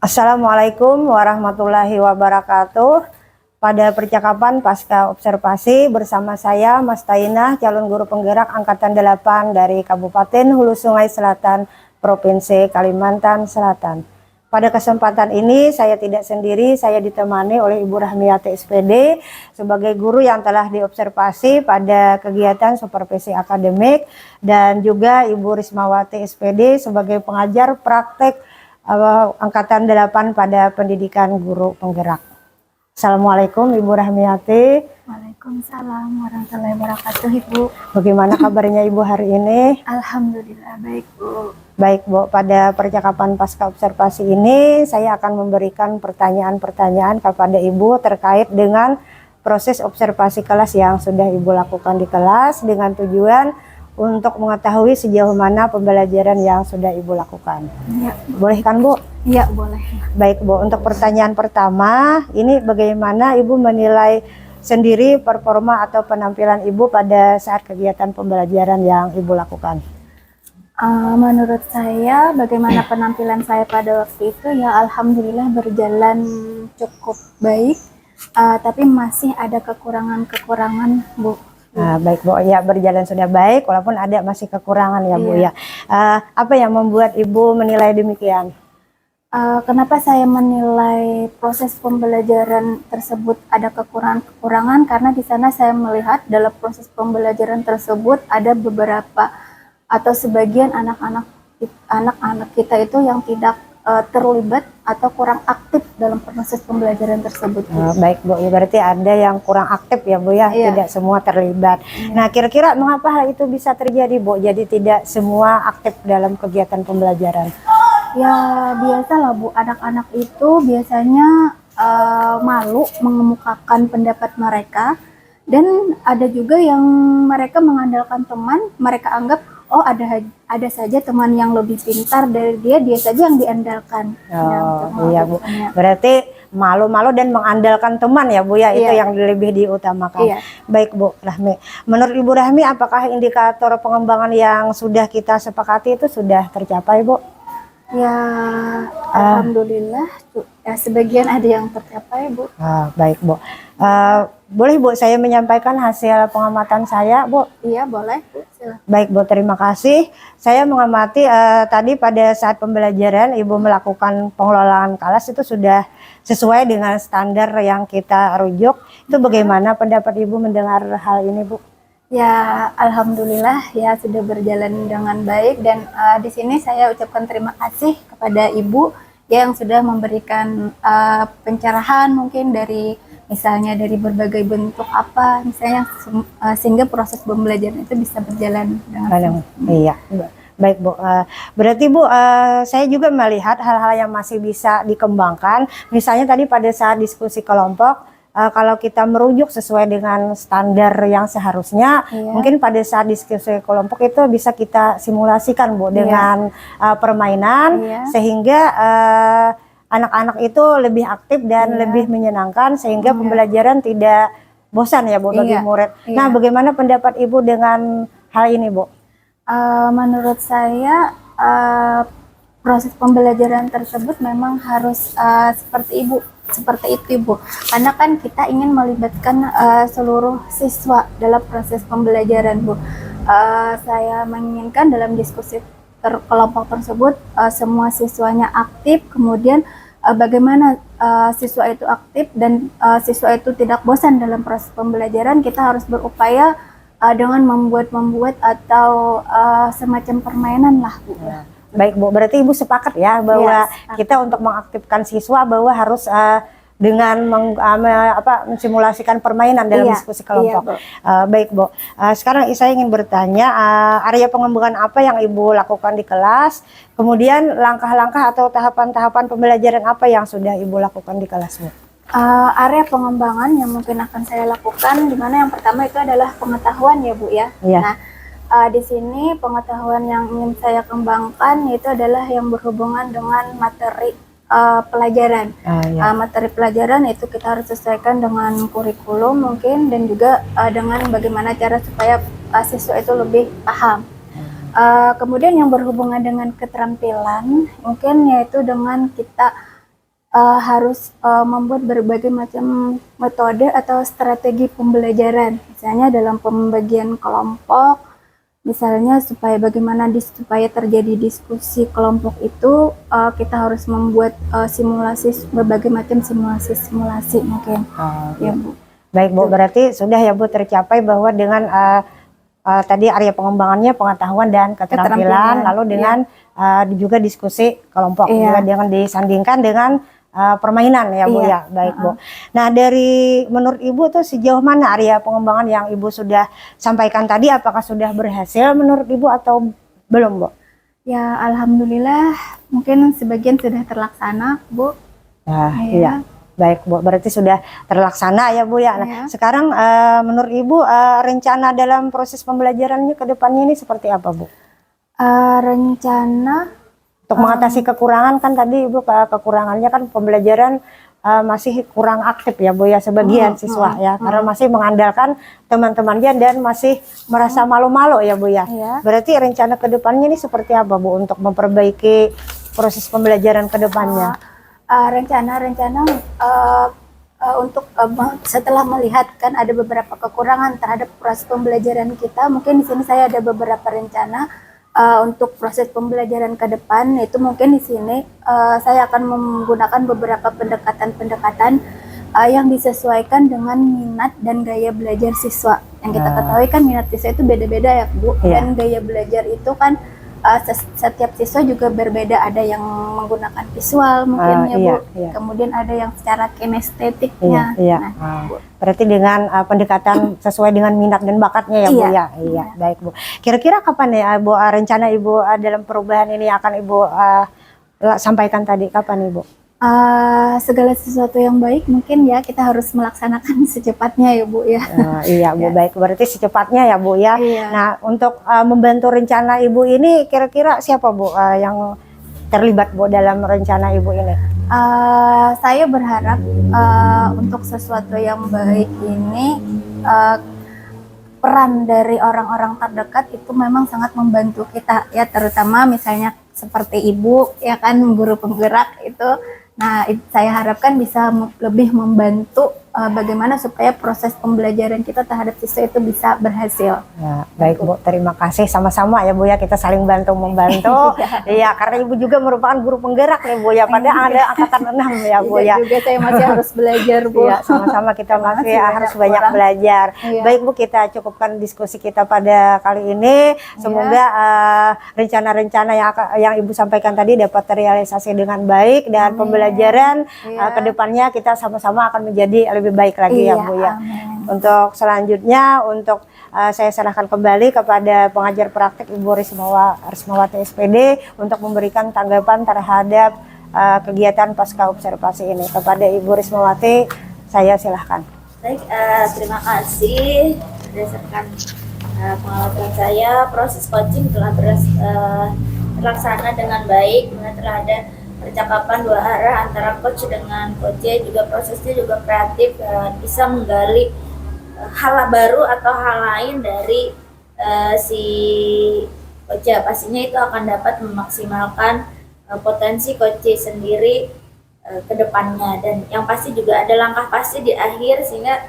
Assalamualaikum warahmatullahi wabarakatuh. Pada percakapan pasca observasi bersama saya Mas Tainah, calon guru penggerak angkatan 8 dari Kabupaten Hulu Sungai Selatan, Provinsi Kalimantan Selatan. Pada kesempatan ini saya tidak sendiri, saya ditemani oleh Ibu Rahmiati SPD sebagai guru yang telah diobservasi pada kegiatan supervisi akademik, dan juga Ibu Rismawati SPD sebagai pengajar praktek angkatan 8 pada pendidikan guru penggerak. Assalamualaikum Ibu Rahmiati. Waalaikumsalam warahmatullahi wabarakatuh, Ibu. Bagaimana kabarnya Ibu hari ini? Alhamdulillah baik, Bu. Baik, Bu. Pada percakapan pasca observasi ini saya akan memberikan pertanyaan-pertanyaan kepada Ibu terkait dengan proses observasi kelas yang sudah Ibu lakukan di kelas dengan tujuan untuk mengetahui sejauh mana pembelajaran yang sudah Ibu lakukan. Ya. Boleh kan, Bu? Iya, boleh. Baik, Bu. Untuk pertanyaan pertama, ini bagaimana Ibu menilai sendiri performa atau penampilan Ibu pada saat kegiatan pembelajaran yang Ibu lakukan? Menurut saya, bagaimana penampilan saya pada waktu itu, ya alhamdulillah berjalan cukup baik, tapi masih ada kekurangan-kekurangan, Bu. Baik, Bu. Ya, berjalan sudah baik walaupun ada masih kekurangan ya, Bu, ya. Apa yang membuat Ibu menilai demikian? Kenapa saya menilai proses pembelajaran tersebut ada kekurangan-kekurangan? Karena di sana saya melihat dalam proses pembelajaran tersebut ada beberapa atau sebagian anak-anak kita itu yang tidak terlibat atau kurang aktif dalam proses pembelajaran tersebut. Baik, Bu. Ya, berarti ada yang kurang aktif ya, Bu, ya. Iya. Tidak semua terlibat. Nah, kira-kira mengapa hal itu bisa terjadi, Bu? Jadi tidak semua aktif dalam kegiatan pembelajaran. Ya biasalah, Bu, anak-anak itu biasanya malu mengemukakan pendapat mereka, dan ada juga yang mereka mengandalkan teman, mereka anggap oh ada saja teman yang lebih pintar dari dia saja yang diandalkan. Iya, Bu. Berarti malu-malu dan mengandalkan teman ya, Bu, ya. Itu yang lebih diutamakan. Iya. Baik, Bu Rahmi. Menurut Ibu Rahmi, apakah indikator pengembangan yang sudah kita sepakati itu sudah tercapai, Bu? Ya, alhamdulillah ya, sebagian ada yang tercapai, Bu. Baik, Bu. Boleh, Bu, saya menyampaikan hasil pengamatan saya, Bu? Iya, boleh, Bu. Silakan. Baik, Bu, terima kasih. Saya mengamati tadi pada saat pembelajaran Ibu melakukan pengelolaan kelas itu sudah sesuai dengan standar yang kita rujuk. Itu bagaimana pendapat Ibu mendengar hal ini, Bu? Ya, alhamdulillah ya sudah berjalan dengan baik, dan di sini saya ucapkan terima kasih kepada Ibu yang sudah memberikan pencerahan mungkin dari misalnya dari berbagai bentuk apa misalnya sehingga proses pembelajaran itu bisa berjalan dengan Iya. Baik, Bu. Berarti, Bu, saya juga melihat hal-hal yang masih bisa dikembangkan. Misalnya tadi pada saat diskusi kelompok, kalau kita merujuk sesuai dengan standar yang seharusnya, mungkin pada saat diskusi kelompok itu bisa kita simulasikan, Bu, dengan permainan, sehingga anak-anak itu lebih aktif dan lebih menyenangkan, sehingga pembelajaran tidak bosan ya, Bu, bagi murid. Nah, bagaimana pendapat Ibu dengan hal ini, Bu? Menurut saya proses pembelajaran tersebut memang harus seperti itu, Ibu, karena kan kita ingin melibatkan seluruh siswa dalam proses pembelajaran, Bu. Saya menginginkan dalam diskusi kelompok tersebut semua siswanya aktif, kemudian bagaimana siswa itu aktif dan siswa itu tidak bosan dalam proses pembelajaran. Kita harus berupaya dengan membuat atau semacam permainan lah, Bu. Baik, Bu, berarti Ibu sepakat ya bahwa kita untuk mengaktifkan siswa bahwa harus dengan mensimulasikan permainan dalam diskusi kelompok. Baik, Bu. Sekarang saya ingin bertanya, area pengembangan apa yang Ibu lakukan di kelas? Kemudian langkah-langkah atau tahapan-tahapan pembelajaran apa yang sudah Ibu lakukan di kelas, Bu? Area pengembangan yang mungkin akan saya lakukan, dimana yang pertama itu adalah pengetahuan ya, Bu, ya. Nah, di sini pengetahuan yang ingin saya kembangkan itu adalah yang berhubungan dengan materi pelajaran. Materi pelajaran itu kita harus sesuaikan dengan kurikulum mungkin, dan juga dengan bagaimana cara supaya siswa itu lebih paham. Kemudian yang berhubungan dengan keterampilan mungkin yaitu dengan kita harus membuat berbagai macam metode atau strategi pembelajaran, misalnya dalam pembagian kelompok, misalnya supaya terjadi diskusi kelompok itu kita harus membuat berbagai macam simulasi mungkin. Ya Bu. Baik Bu, berarti sudah ya Bu tercapai bahwa dengan tadi area pengembangannya pengetahuan dan keterampilan, lalu dengan juga diskusi kelompok, juga dengan disandingkan dengan permainan ya Bu ya. Baik Bu. Nah, dari menurut Ibu tuh sejauh mana area pengembangan yang Ibu sudah sampaikan tadi, apakah sudah berhasil menurut Ibu atau belum Bu? Ya, alhamdulillah mungkin sebagian sudah terlaksana Bu. Iya. Baik Bu, berarti sudah terlaksana ya Bu ya. Nah, sekarang menurut Ibu rencana dalam proses pembelajarannya ke depannya ini seperti apa Bu? Rencana untuk mengatasi kekurangan, kan tadi Ibu kekurangannya kan pembelajaran masih kurang aktif ya Bu ya sebagian siswa ya, karena masih mengandalkan teman-temannya dan masih merasa malu-malu ya Bu ya. Berarti rencana ke depannya ini seperti apa Bu untuk memperbaiki proses pembelajaran ke depannya? Rencana untuk setelah melihat kan ada beberapa kekurangan terhadap proses pembelajaran kita, mungkin di sini saya ada beberapa rencana untuk proses pembelajaran ke depan. Itu mungkin di sini saya akan menggunakan beberapa pendekatan-pendekatan yang disesuaikan dengan minat dan gaya belajar siswa. Yang kita ketahui kan minat siswa itu beda-beda ya Bu, dan gaya belajar itu kan setiap siswa juga berbeda, ada yang menggunakan visual mungkin ya Bu, kemudian ada yang secara kinestetiknya. Berarti dengan pendekatan sesuai dengan minat dan bakatnya ya Bu ya. Baik Bu. Kira-kira kapan ya Bu rencana Ibu dalam perubahan ini akan Ibu sampaikan tadi, kapan Ibu? Segala sesuatu yang baik mungkin ya kita harus melaksanakan secepatnya ya Bu ya. Iya Bu, baik, berarti secepatnya ya Bu ya. Nah, untuk membantu rencana Ibu ini kira-kira siapa Bu yang terlibat Bu dalam rencana Ibu ini? Saya berharap untuk sesuatu yang baik ini peran dari orang-orang terdekat itu memang sangat membantu kita ya, terutama misalnya seperti Ibu ya kan, guru penggerak itu. Nah, saya harapkan bisa lebih membantu bagaimana supaya proses pembelajaran kita terhadap siswa itu bisa berhasil. Baik Bu, terima kasih, sama-sama ya Bu ya, kita saling bantu-membantu. Iya, karena Ibu juga merupakan guru penggerak nih Bu ya, padahal ada angkatan 6 ya Bu ya. Juga saya masih harus belajar Bu. Iya, sama-sama kita masih harus banyak belajar. Baik Bu, kita cukupkan diskusi kita pada kali ini. Semoga rencana-rencana yang Ibu sampaikan tadi dapat terrealisasi dengan baik, dan pembelajaran kedepannya kita sama-sama akan menjadi lebih baik lagi ya Bu ya. Untuk selanjutnya, saya serahkan kembali kepada pengajar praktik Ibu Rismawati SPD untuk memberikan tanggapan terhadap kegiatan pasca observasi ini. Kepada Ibu Rismawati, saya silahkan. Baik, terima kasih. Berdasarkan pengalaman saya, proses coaching telah terlaksana dengan baik, telah ada percakapan dua arah antara coach dengan coach, juga prosesnya juga kreatif, bisa menggali hal baru atau hal lain dari si coach. Pastinya itu akan dapat memaksimalkan potensi coach sendiri ke depannya, dan yang pasti juga ada langkah pasti di akhir sehingga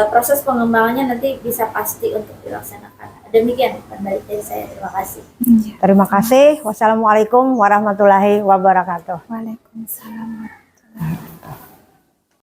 proses pengembangannya nanti bisa pasti untuk dilaksanakan. Demikian dari saya, terima kasih. Terima kasih. Wassalamualaikum warahmatullahi wabarakatuh. Waalaikumsalam warahmatullahi wabarakatuh.